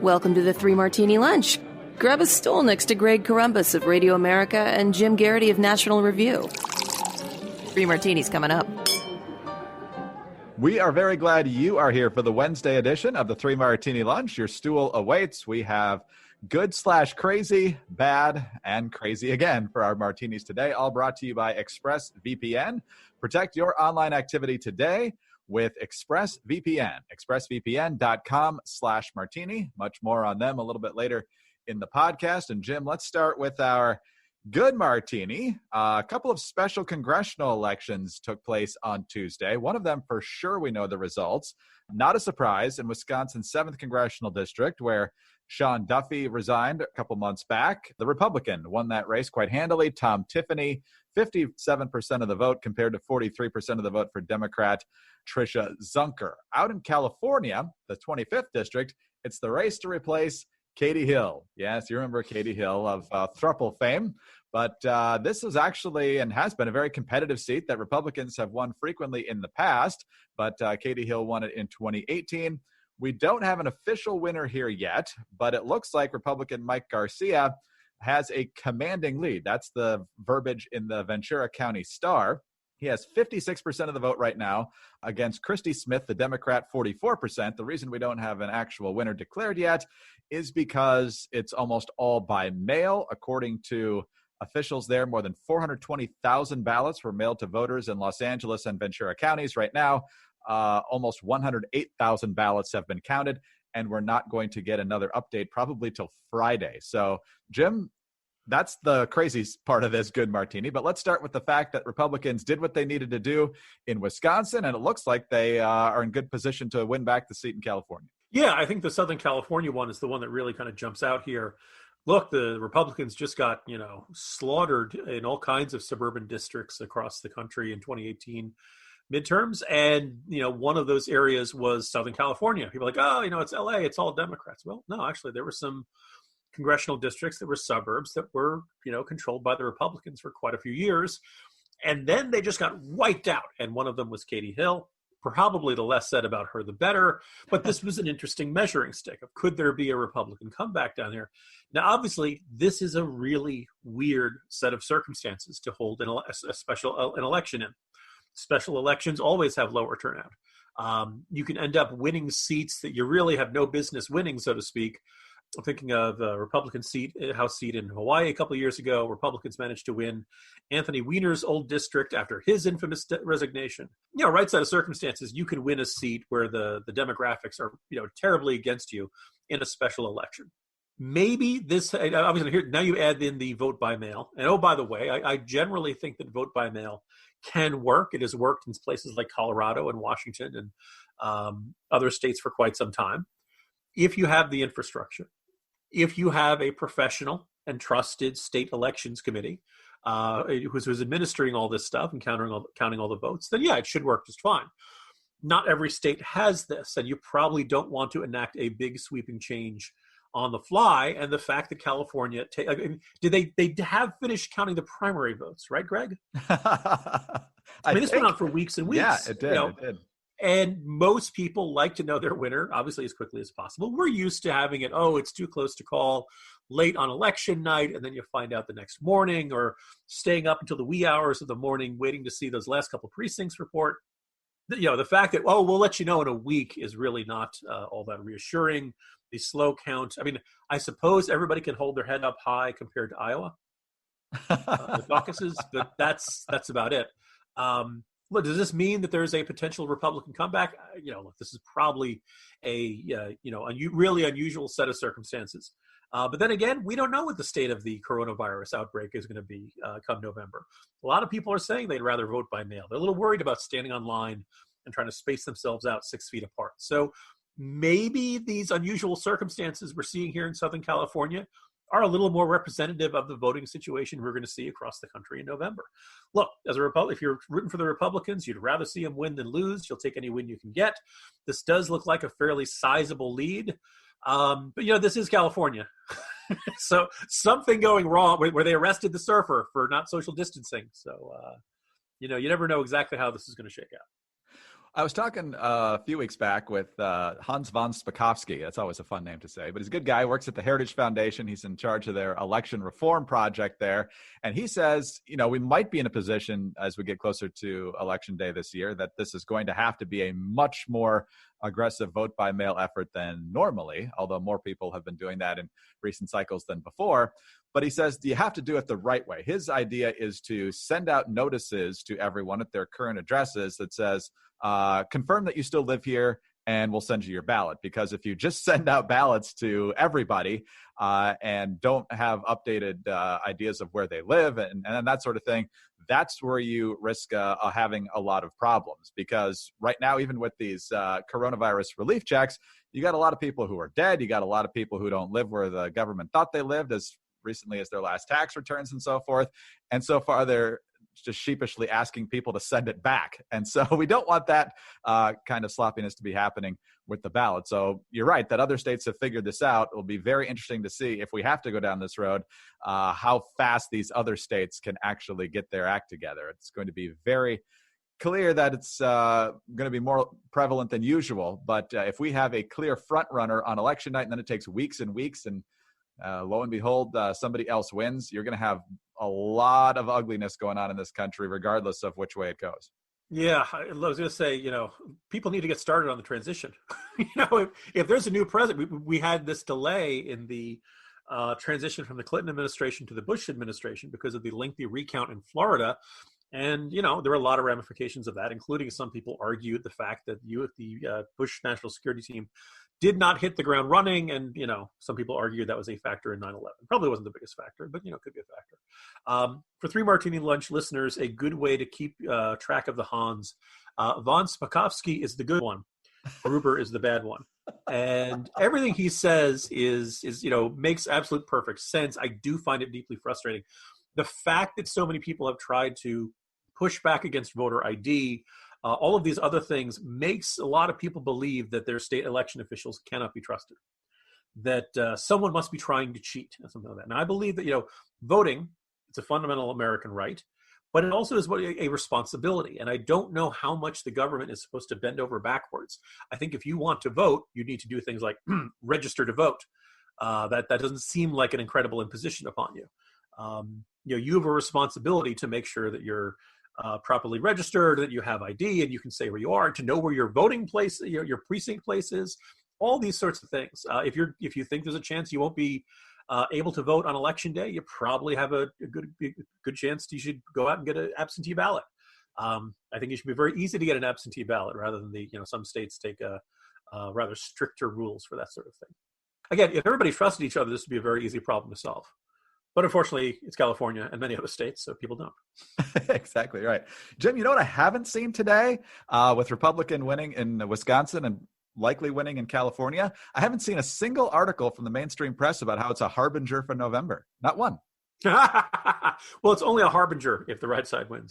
Welcome to the Three Martini Lunch. Grab a stool next to Greg Columbus of Radio America and Jim Garrity of National Review. Three Martinis coming up. We are very glad you are here for the Wednesday edition of the Three Martini Lunch. Your stool awaits. We have good/crazy, bad, and crazy again for our martinis today, all brought to you by ExpressVPN. Protect your online activity today with ExpressVPN. ExpressVPN.com/martini. Much more on them a little bit later in the podcast. And Jim, let's start with our good martini. A couple of special congressional elections took place on Tuesday. One of them, for sure, we know the results. Not a surprise, in Wisconsin's 7th Congressional District, where Sean Duffy resigned a couple months back. The Republican won that race quite handily. Tom Tiffany, 57% of the vote compared to 43% of the vote for Democrat Tricia Zunker. Out in California, the 25th District, it's the race to replace Katie Hill. Yes, you remember Katie Hill of thruple fame. But this is actually and has been a very competitive seat that Republicans have won frequently in the past. But Katie Hill won it in 2018. We don't have an official winner here yet, but it looks like Republican Mike Garcia has a commanding lead. That's the verbiage in the Ventura County Star. He has 56% of the vote right now against Christy Smith, the Democrat, 44%. The reason we don't have an actual winner declared yet is because it's almost all by mail. According to officials there, more than 420,000 ballots were mailed to voters in Los Angeles and Ventura counties. Right now, almost 108,000 ballots have been counted, and we're not going to get another update probably till Friday. So, Jim, that's the crazy part of this good martini. But let's start with the fact that Republicans did what they needed to do in Wisconsin, and it looks like they are in good position to win back the seat in California. Yeah, I think the Southern California one is the one that really kind of jumps out here. Look, the Republicans just got, slaughtered in all kinds of suburban districts across the country in 2018 midterms. And, one of those areas was Southern California. People are like, it's LA, it's all Democrats. Well, no, actually, there were some congressional districts that were suburbs that were, controlled by the Republicans for quite a few years. And then they just got wiped out. And one of them was Katie Hill. Probably the less said about her, the better. But this was an interesting measuring stick of could there be a Republican comeback down here? Now, obviously, this is a really weird set of circumstances to hold an election in. Special elections always have lower turnout. You can end up winning seats that you really have no business winning, so to speak. I'm thinking of a Republican House seat in Hawaii a couple of years ago. Republicans managed to win Anthony Weiner's old district after his infamous resignation. Right set of circumstances, you can win a seat where the demographics are, terribly against you in a special election. Maybe this, obviously here, now you add in the vote by mail. And oh, by the way, I generally think that vote by mail can work. It has worked in places like Colorado and Washington and other states for quite some time. If you have the infrastructure, if you have a professional and trusted state elections committee who's administering all this stuff and counting all the votes, then yeah, it should work just fine. Not every state has this, and you probably don't want to enact a big sweeping change on the fly. And the fact that California, they have finished counting the primary votes, right, Greg? This went on for weeks and weeks. Yeah, it did. It did. And most people like to know their winner, obviously, as quickly as possible. We're used to having it, it's too close to call late on election night, and then you find out the next morning, or staying up until the wee hours of the morning waiting to see those last couple precincts report. The fact that, we'll let you know in a week is really not all that reassuring. The slow count. I suppose everybody can hold their head up high compared to Iowa, the caucuses, but that's about it. Look, does this mean that there's a potential Republican comeback? Look, this is probably a really unusual set of circumstances. But then again, we don't know what the state of the coronavirus outbreak is going to be come November. A lot of people are saying they'd rather vote by mail. They're a little worried about standing online and trying to space themselves out 6 feet apart. So maybe these unusual circumstances we're seeing here in Southern California are a little more representative of the voting situation we're going to see across the country in November. Look, as a Republican, if you're rooting for the Republicans, you'd rather see them win than lose. You'll take any win you can get. This does look like a fairly sizable lead. But this is California. So something going wrong where they arrested the surfer for not social distancing. So, you never know exactly how this is going to shake out. I was talking a few weeks back with Hans von Spakovsky. That's always a fun name to say, but he's a good guy, works at the Heritage Foundation. He's in charge of their election reform project there. And he says, we might be in a position as we get closer to Election Day this year that this is going to have to be a much more aggressive vote by mail effort than normally, although more people have been doing that in recent cycles than before. But he says, you have to do it the right way. His idea is to send out notices to everyone at their current addresses that says, confirm that you still live here and we'll send you your ballot. Because if you just send out ballots to everybody and don't have updated ideas of where they live and that sort of thing, that's where you risk having a lot of problems. Because right now, even with these coronavirus relief checks, you got a lot of people who are dead. You got a lot of people who don't live where the government thought they lived as recently as their last tax returns and so forth. And so far, they're just sheepishly asking people to send it back. And so we don't want that kind of sloppiness to be happening with the ballot. So you're right that other states have figured this out. It'll be very interesting to see if we have to go down this road, how fast these other states can actually get their act together. It's going to be very clear that it's going to be more prevalent than usual. But if we have a clear front runner on election night and then it takes weeks and weeks and lo and behold, somebody else wins, you're going to have a lot of ugliness going on in this country, regardless of which way it goes. Yeah, I was going to say, people need to get started on the transition. If there's a new president, we had this delay in the transition from the Clinton administration to the Bush administration because of the lengthy recount in Florida. And, there were a lot of ramifications of that, including some people argued the fact that the Bush National Security Team did not hit the ground running. And, some people argued that was a factor in 9/11. Probably wasn't the biggest factor, but, could be a factor. For Three Martini Lunch listeners, a good way to keep track of the Hans. Von Spakovsky is the good one. Gruber is the bad one. And everything he says is makes absolute perfect sense. I do find it deeply frustrating. The fact that so many people have tried to push back against voter ID, all of these other things makes a lot of people believe that their state election officials cannot be trusted, that someone must be trying to cheat and something like that. And I believe that, voting, it's a fundamental American right, but it also is a responsibility. And I don't know how much the government is supposed to bend over backwards. I think if you want to vote, you need to do things like register to vote. That doesn't seem like an incredible imposition upon you. You have a responsibility to make sure that you're properly registered, that you have ID and you can say where you are, to know where your voting place, your precinct place is, all these sorts of things. If you think there's a chance you won't be able to vote on election day, you probably have a good chance you should go out and get an absentee ballot. I think it should be very easy to get an absentee ballot rather than some states take rather stricter rules for that sort of thing. Again, if everybody trusted each other, this would be a very easy problem to solve. But unfortunately, it's California and many other states, so people don't. Exactly right. Jim, you know what I haven't seen today with Republican winning in Wisconsin and likely winning in California? I haven't seen a single article from the mainstream press about how it's a harbinger for November. Not one. Well, it's only a harbinger if the right side wins.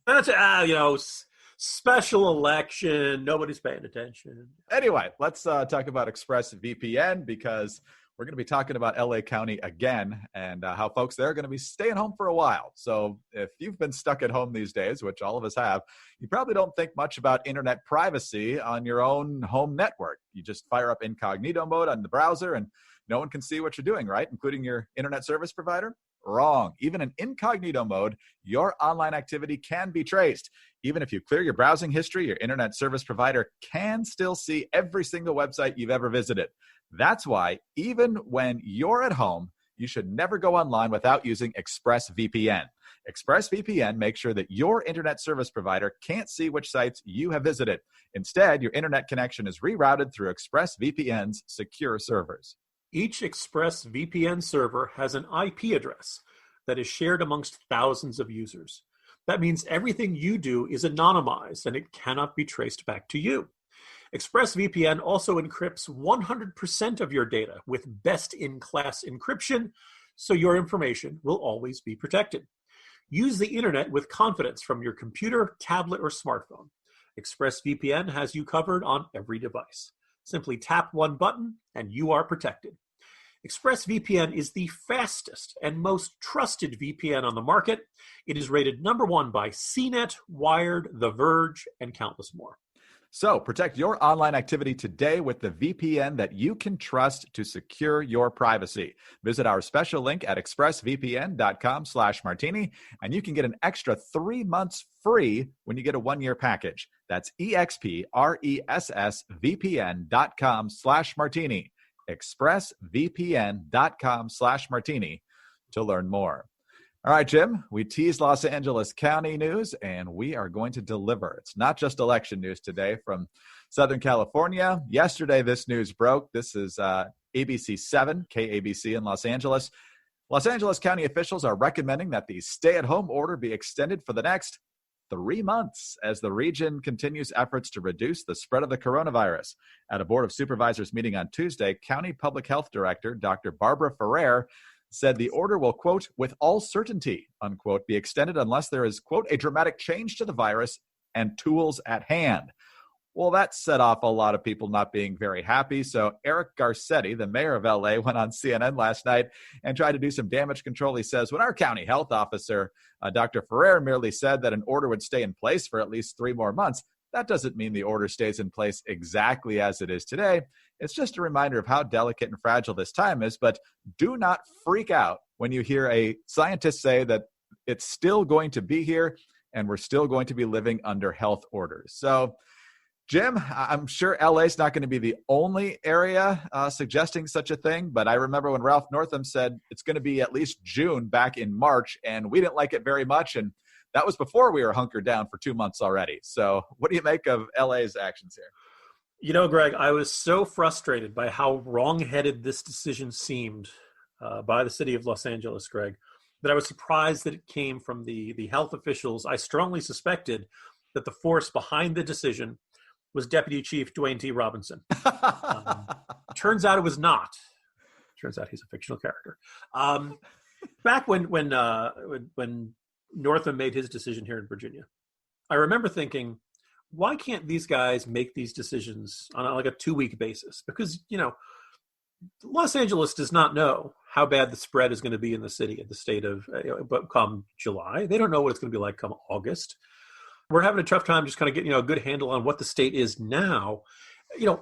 That's special election. Nobody's paying attention. Anyway, let's talk about ExpressVPN because we're going to be talking about LA County again and how folks there are going to be staying home for a while. So if you've been stuck at home these days, which all of us have, you probably don't think much about internet privacy on your own home network. You just fire up incognito mode on the browser and no one can see what you're doing, right? Including your internet service provider? Wrong. Even in incognito mode, your online activity can be traced. Even if you clear your browsing history, your internet service provider can still see every single website you've ever visited. That's why, even when you're at home, you should never go online without using ExpressVPN. ExpressVPN makes sure that your internet service provider can't see which sites you have visited. Instead, your internet connection is rerouted through ExpressVPN's secure servers. Each ExpressVPN server has an IP address that is shared amongst thousands of users. That means everything you do is anonymized and it cannot be traced back to you. ExpressVPN also encrypts 100% of your data with best-in-class encryption, so your information will always be protected. Use the internet with confidence from your computer, tablet, or smartphone. ExpressVPN has you covered on every device. Simply tap one button and you are protected. ExpressVPN is the fastest and most trusted VPN on the market. It is rated #1 by CNET, Wired, The Verge, and countless more. So protect your online activity today with the VPN that you can trust to secure your privacy. Visit our special link at expressvpn.com/martini, and you can get an extra 3 months free when you get a 1-year package. That's expressvpn.com/martini. expressvpn.com/martini to learn more. All right, Jim, we teased Los Angeles County news, and we are going to deliver. It's not just election news today from Southern California. Yesterday, this news broke. This is ABC 7, KABC in Los Angeles. Los Angeles County officials are recommending that the stay-at-home order be extended for the next 3 months as the region continues efforts to reduce the spread of the coronavirus. At a Board of Supervisors meeting on Tuesday, County Public Health Director Dr. Barbara Ferrer said the order will, quote, with all certainty, unquote, be extended unless there is, quote, a dramatic change to the virus and tools at hand. Well, that set off a lot of people not being very happy. So Eric Garcetti, the mayor of LA, went on CNN last night and tried to do some damage control. He says, when our county health officer, Dr. Ferrer, merely said that an order would stay in place for at least 3 more months, that doesn't mean the order stays in place exactly as it is today. It's just a reminder of how delicate and fragile this time is, but do not freak out when you hear a scientist say that it's still going to be here and we're still going to be living under health orders. So, Jim, I'm sure LA is not going to be the only area suggesting such a thing, but I remember when Ralph Northam said it's going to be at least June back in March, and we didn't like it very much, and that was before we were hunkered down for 2 months already. So what do you make of LA's actions here? You know, Greg, I was so frustrated by how wrong-headed this decision seemed by the city of Los Angeles, Greg, that I was surprised that it came from the health officials. I strongly suspected that the force behind the decision was Deputy Chief Dwayne T. Robinson. Turns out it was not. Turns out he's a fictional character. Back when Northam made his decision here in Virginia, I remember thinking, why can't these guys make these decisions on like a 2-week basis? Because, you know, Los Angeles does not know how bad the spread is going to be in the city, in the state of, but come July. They don't know what it's going to be like come August. We're having a tough time just kind of getting, a good handle on what the state is now.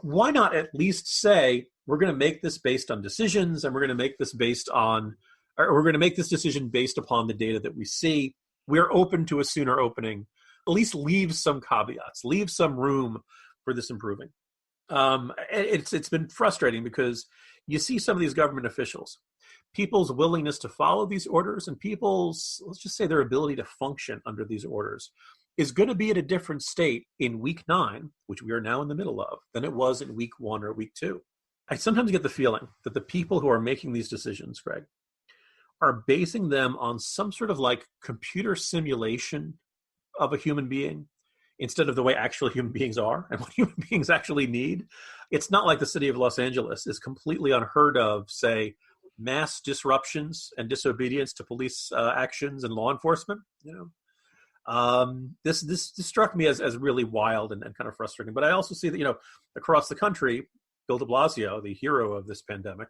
Why not at least say, we're going to make this based on decisions, and we're going to make this we're going to make this decision based upon the data that we see. We're open to a sooner opening. At least leave some caveats, leave some room for this improving. It's been frustrating because you see some of these government officials, people's willingness to follow these orders and people's, let's just say, their ability to function under these orders is going to be at a different state in week 9, which we are now in the middle of, than it was in week 1 or week 2. I sometimes get the feeling that the people who are making these decisions, Greg, are basing them on some sort of like computer simulation of a human being instead of the way actual human beings are and what human beings actually need. It's not like the city of Los Angeles is completely unheard of, say, mass disruptions and disobedience to police actions and law enforcement. This struck me as really wild and kind of frustrating. But I also see that, across the country, Bill de Blasio, the hero of this pandemic,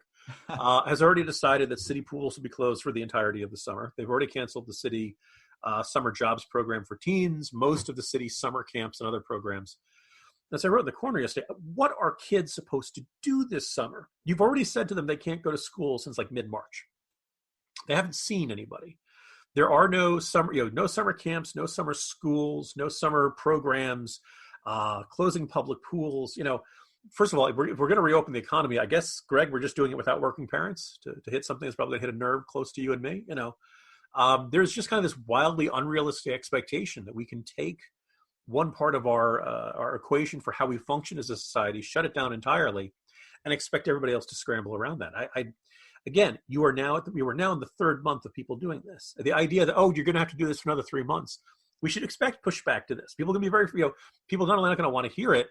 has already decided that city pools will be closed for the entirety of the summer. They've already canceled the city summer jobs program for teens, most of the city's summer camps and other programs. As I wrote in the corner yesterday, what are kids supposed to do this summer? You've already said to them they can't go to school since like mid-March. They haven't seen anybody. There are no summer, no summer camps, no summer schools, no summer programs, closing public pools. First of all, if we're going to reopen the economy, I guess, Greg, we're just doing it without working parents to hit something that's probably going to hit a nerve close to you and me. There's just kind of this wildly unrealistic expectation that we can take one part of our equation for how we function as a society, shut it down entirely, and expect everybody else to scramble around that. Again, we were now in the 3rd month of people doing this. The idea that, you're going to have to do this for another 3 months, we should expect pushback to this. People are going to be very, people not only not going to want to hear it.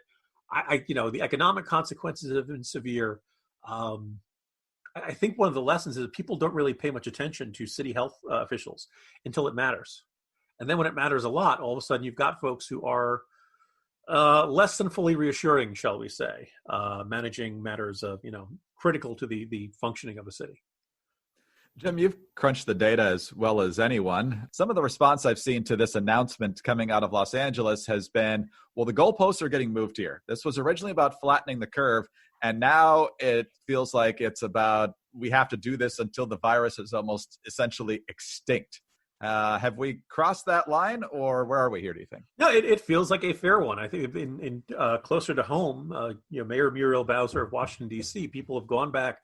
The economic consequences have been severe. I think one of the lessons is that people don't really pay much attention to city health officials until it matters. And then when it matters a lot, all of a sudden you've got folks who are less than fully reassuring, shall we say, managing matters of, critical to the functioning of a city. Jim, you've crunched the data as well as anyone. Some of the response I've seen to this announcement coming out of Los Angeles has been, well, the goalposts are getting moved here. This was originally about flattening the curve, and now it feels like it's about we have to do this until the virus is almost essentially extinct. Have we crossed that line, or where are we here, do you think? No, it feels like a fair one. I think in closer to home, Mayor Muriel Bowser of Washington, D.C., people have gone back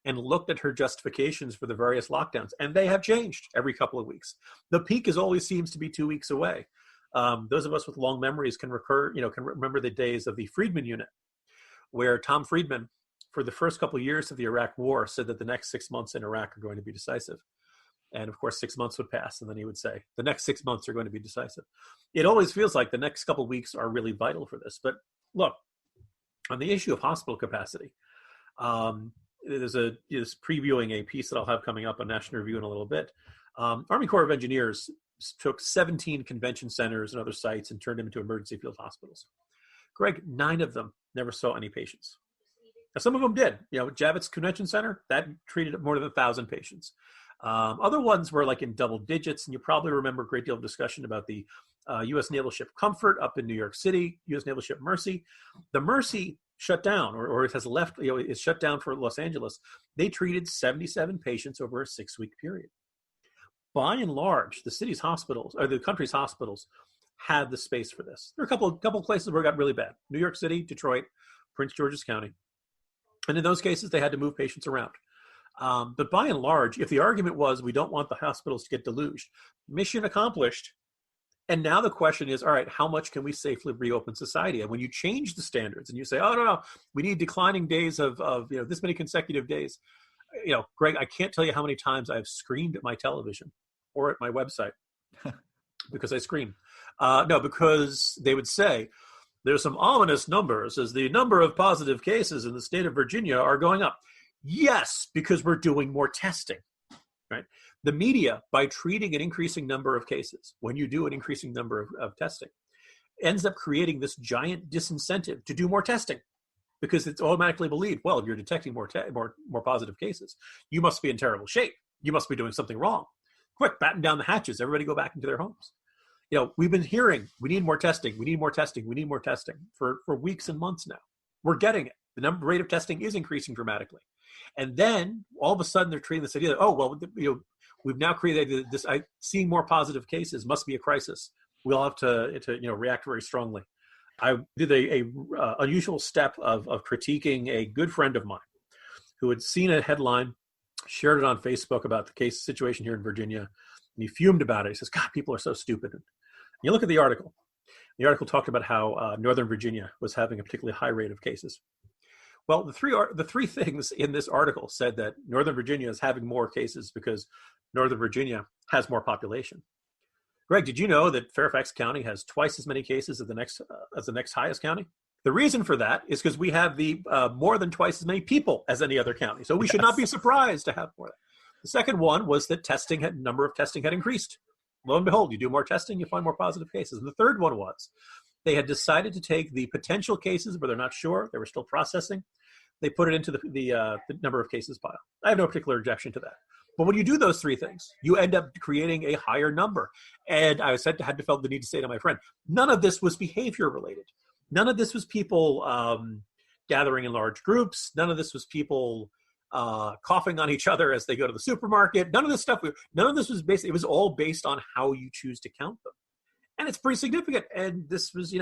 and looked at her justifications for the various lockdowns, and they have changed every couple of weeks. The peak always seems to be 2 weeks away. Those of us with long memories can remember the days of the Friedman unit, where Tom Friedman, for the first couple of years of the Iraq War, said that the next 6 months in Iraq are going to be decisive. And of course, 6 months would pass, and then he would say, the next 6 months are going to be decisive. It always feels like the next couple of weeks are really vital for this. But look, on the issue of hospital capacity, there's previewing a piece that I'll have coming up on National Review in a little bit. Army Corps of Engineers took 17 convention centers and other sites and turned them into emergency field hospitals. Greg, 9 of them never saw any patients. Now, some of them did. Javits Convention Center, that treated more than 1,000 patients. Other ones were like in double digits, and you probably remember a great deal of discussion about the U.S. Naval Ship Comfort up in New York City, U.S. Naval Ship Mercy. The Mercy shut down, or it has left, is shut down for Los Angeles. They treated 77 patients over a 6-week period. By and large, the city's hospitals, or the country's hospitals, had the space for this. There are a couple of places where it got really bad. New York City, Detroit, Prince George's County. And in those cases, they had to move patients around. But by and large, if the argument was we don't want the hospitals to get deluged, mission accomplished. And now the question is, all right, how much can we safely reopen society? And when you change the standards and you say, oh, no, we need declining days of this many consecutive days. Greg, I can't tell you how many times I've screamed at my television or at my website because I scream. Because they would say, there's some ominous numbers as the number of positive cases in the state of Virginia are going up. Yes, because we're doing more testing, right? The media, by treating an increasing number of cases, when you do an increasing number of testing, ends up creating this giant disincentive to do more testing because it's automatically believed, well, if you're detecting more positive cases, you must be in terrible shape. You must be doing something wrong. Quick, batten down the hatches. Everybody go back into their homes. We've been hearing, we need more testing, we need more testing, we need more testing for weeks and months now. We're getting it. The rate of testing is increasing dramatically. And then all of a sudden they're treating this idea that, we've now created this, seeing more positive cases must be a crisis. We'll have to react very strongly. I did a unusual step of critiquing a good friend of mine who had seen a headline, shared it on Facebook about the case situation here in Virginia, and he fumed about it. He says, God, people are so stupid. And you look at the article. The article talked about how Northern Virginia was having a particularly high rate of cases. Well, the three things in this article said that Northern Virginia is having more cases because Northern Virginia has more population. Greg, did you know that Fairfax County has twice as many cases as the next highest county? The reason for that is because we have the more than twice as many people as any other county. So we should not be surprised to have more. The second one was that number of testing had increased. Lo and behold, you do more testing, you find more positive cases. And the third one was they had decided to take the potential cases where they're not sure, they were still processing. They put it into the number of cases pile. I have no particular objection to that. But when you do those three things, you end up creating a higher number. And I had to felt the need to say to my friend, none of this was behavior related. None of this was people gathering in large groups. None of this was people coughing on each other as they go to the supermarket. None of this was based. It was all based on how you choose to count them. And it's pretty significant. And this was,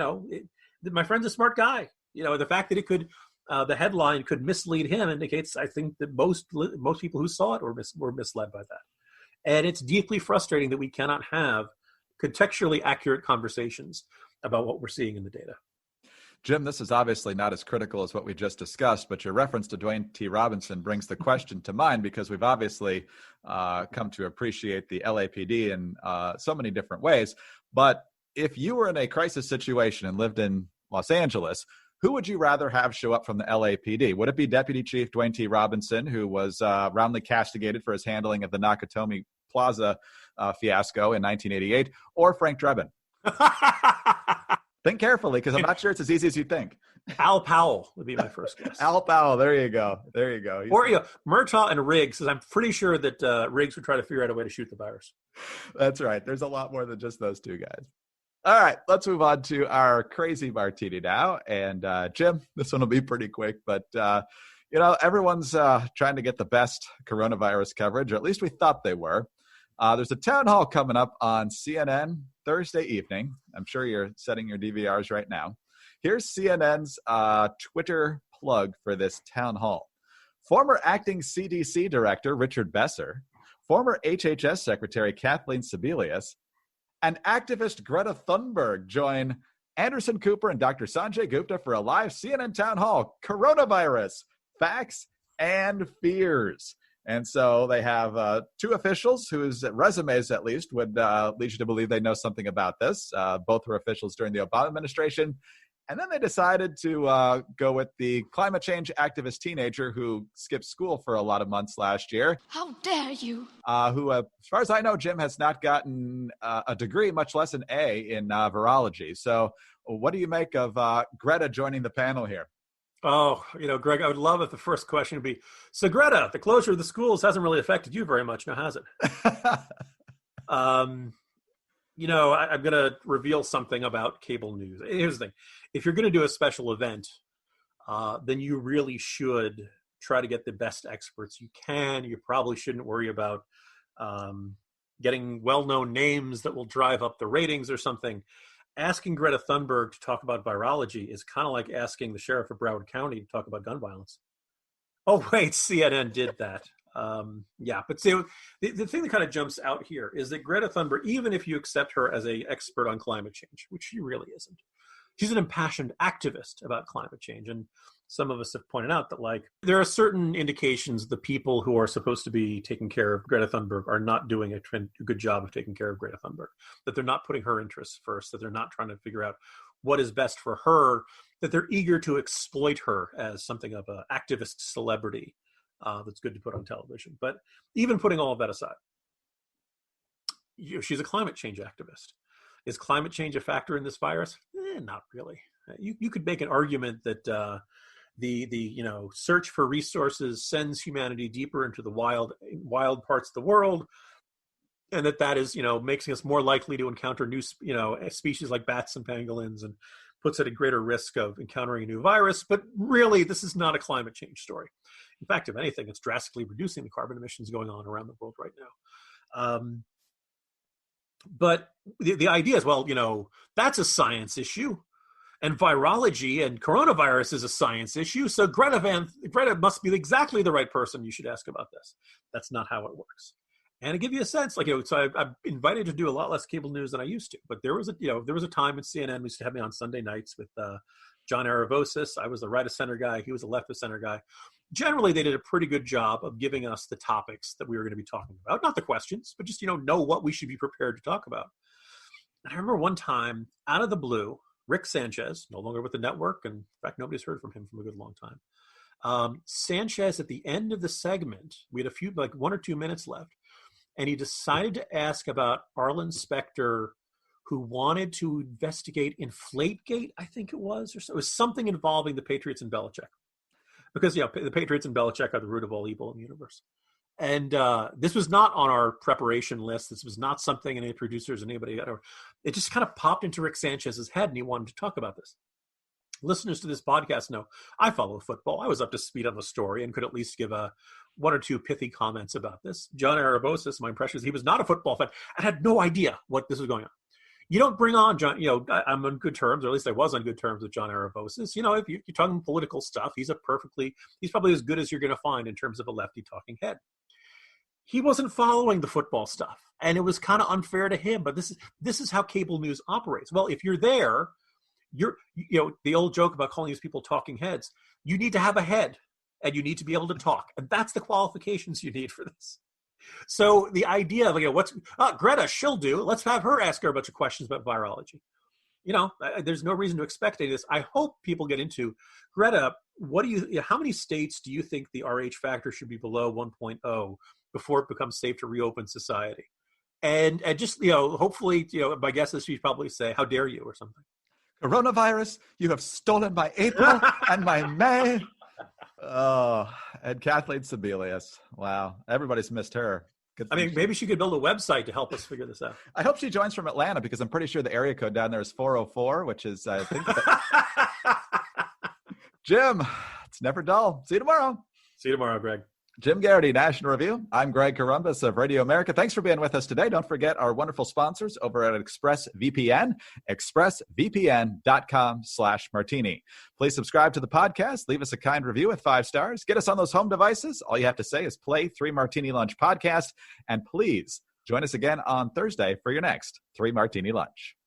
my friend's a smart guy. The fact that it could, the headline could mislead him indicates, I think, that most people who saw it were misled by that. And it's deeply frustrating that we cannot have contextually accurate conversations about what we're seeing in the data. Jim, this is obviously not as critical as what we just discussed, but your reference to Dwayne T. Robinson brings the question to mind because we've obviously come to appreciate the LAPD in so many different ways. But if you were in a crisis situation and lived in Los Angeles, who would you rather have show up from the LAPD? Would it be Deputy Chief Dwayne T. Robinson, who was roundly castigated for his handling of the Nakatomi Plaza fiasco in 1988, or Frank Drebin? Think carefully, because I'm not sure it's as easy as you think. Al Powell would be my first guess. Al Powell. There you go. Or Murtaugh and Riggs, because I'm pretty sure that Riggs would try to figure out a way to shoot the virus. That's right. There's a lot more than just those two guys. All right, let's move on to our crazy martini now. And Jim, this one will be pretty quick, but everyone's trying to get the best coronavirus coverage, or at least we thought they were. There's a town hall coming up on CNN Thursday evening. I'm sure you're setting your DVRs right now. Here's CNN's Twitter plug for this town hall. Former acting CDC director Richard Besser, former HHS secretary Kathleen Sebelius, and activist Greta Thunberg join Anderson Cooper and Dr. Sanjay Gupta for a live CNN town hall, Coronavirus, Facts and Fears. And so they have two officials whose resumes, at least, would lead you to believe they know something about this. Both were officials during the Obama administration. And then they decided to go with the climate change activist teenager who skipped school for a lot of months last year. How dare you? Who, as far as I know, Jim, has not gotten a degree, much less an A in virology. So what do you make of Greta joining the panel here? Oh, Greg, I would love if the first question would be, so Greta, the closure of the schools hasn't really affected you very much now, has it? I'm going to reveal something about cable news. Here's the thing. If you're going to do a special event, then you really should try to get the best experts you can. You probably shouldn't worry about getting well-known names that will drive up the ratings or something. Asking Greta Thunberg to talk about virology is kind of like asking the sheriff of Broward County to talk about gun violence. Oh, wait, CNN did that. But see, the thing that kind of jumps out here is that Greta Thunberg, even if you accept her as an expert on climate change, which she really isn't, she's an impassioned activist about climate change. And some of us have pointed out that, there are certain indications the people who are supposed to be taking care of Greta Thunberg are not doing a good job of taking care of Greta Thunberg, that they're not putting her interests first, that they're not trying to figure out what is best for her, that they're eager to exploit her as something of an activist celebrity that's good to put on television. But even putting all of that aside, she's a climate change activist. Is climate change a factor in this virus? Not really. You could make an argument that the search for resources sends humanity deeper into the wild parts of the world, and that is makes us more likely to encounter new species like bats and pangolins, and puts it at greater risk of encountering a new virus. But really, this is not a climate change story. In fact, if anything, it's drastically reducing the carbon emissions going on around the world right now. But the idea is, that's a science issue. And virology and coronavirus is a science issue. So Greta must be exactly the right person you should ask about this. That's not how it works. And to give you a sense, so I'm invited to do a lot less cable news than I used to. But there was a time at CNN, we used to have me on Sunday nights with John Aravosis. I was the right of center guy. He was a left of center guy. Generally, they did a pretty good job of giving us the topics that we were going to be talking about. Not the questions, but just, know what we should be prepared to talk about. And I remember one time, out of the blue, Rick Sanchez, no longer with the network, and in fact, nobody's heard from him for a good long time. Sanchez, at the end of the segment, we had a few, 1 or 2 minutes left, and he decided to ask about Arlen Specter, who wanted to investigate Inflategate, I think it was, or so. It was something involving the Patriots and Belichick. Because, the Patriots and Belichick are the root of all evil in the universe. And this was not on our preparation list. This was not something any producers, anybody, it just kind of popped into Rick Sanchez's head, and he wanted to talk about this. Listeners to this podcast know I follow football. I was up to speed on the story and could at least give 1 or 2 pithy comments about this. John Aravosis, my impression is he was not a football fan and had no idea what this was going on. You don't bring on John, I'm on good terms, or at least I was on good terms with John Aravosis. If you're talking political stuff, he's probably as good as you're going to find in terms of a lefty talking head. He wasn't following the football stuff, and it was kind of unfair to him. But this is how cable news operates. Well, if you're there, the old joke about calling these people talking heads. You need to have a head, and you need to be able to talk, and that's the qualifications you need for this. So the idea of Greta, she'll do. Let's have her ask her a bunch of questions about virology. There's no reason to expect any of this. I hope people get into Greta. How many states do you think the RH factor should be below 1.0 before it becomes safe to reopen society? And just, hopefully, my guess is she'd probably say, how dare you, or something. Coronavirus, you have stolen my April and my May. Oh, and Kathleen Sebelius. Wow. Everybody's missed her. I mean, maybe she could build a website to help us figure this out. I hope she joins from Atlanta because I'm pretty sure the area code down there is 404, which is, I think. Jim, it's never dull. See you tomorrow. See you tomorrow, Greg. Jim Garrity, National Review. I'm Greg Corombos of Radio America. Thanks for being with us today. Don't forget our wonderful sponsors over at ExpressVPN, expressvpn.com/martini. Please subscribe to the podcast. Leave us a kind review with 5 stars. Get us on those home devices. All you have to say is play 3 Martini Lunch podcast. And please join us again on Thursday for your next 3 Martini Lunch.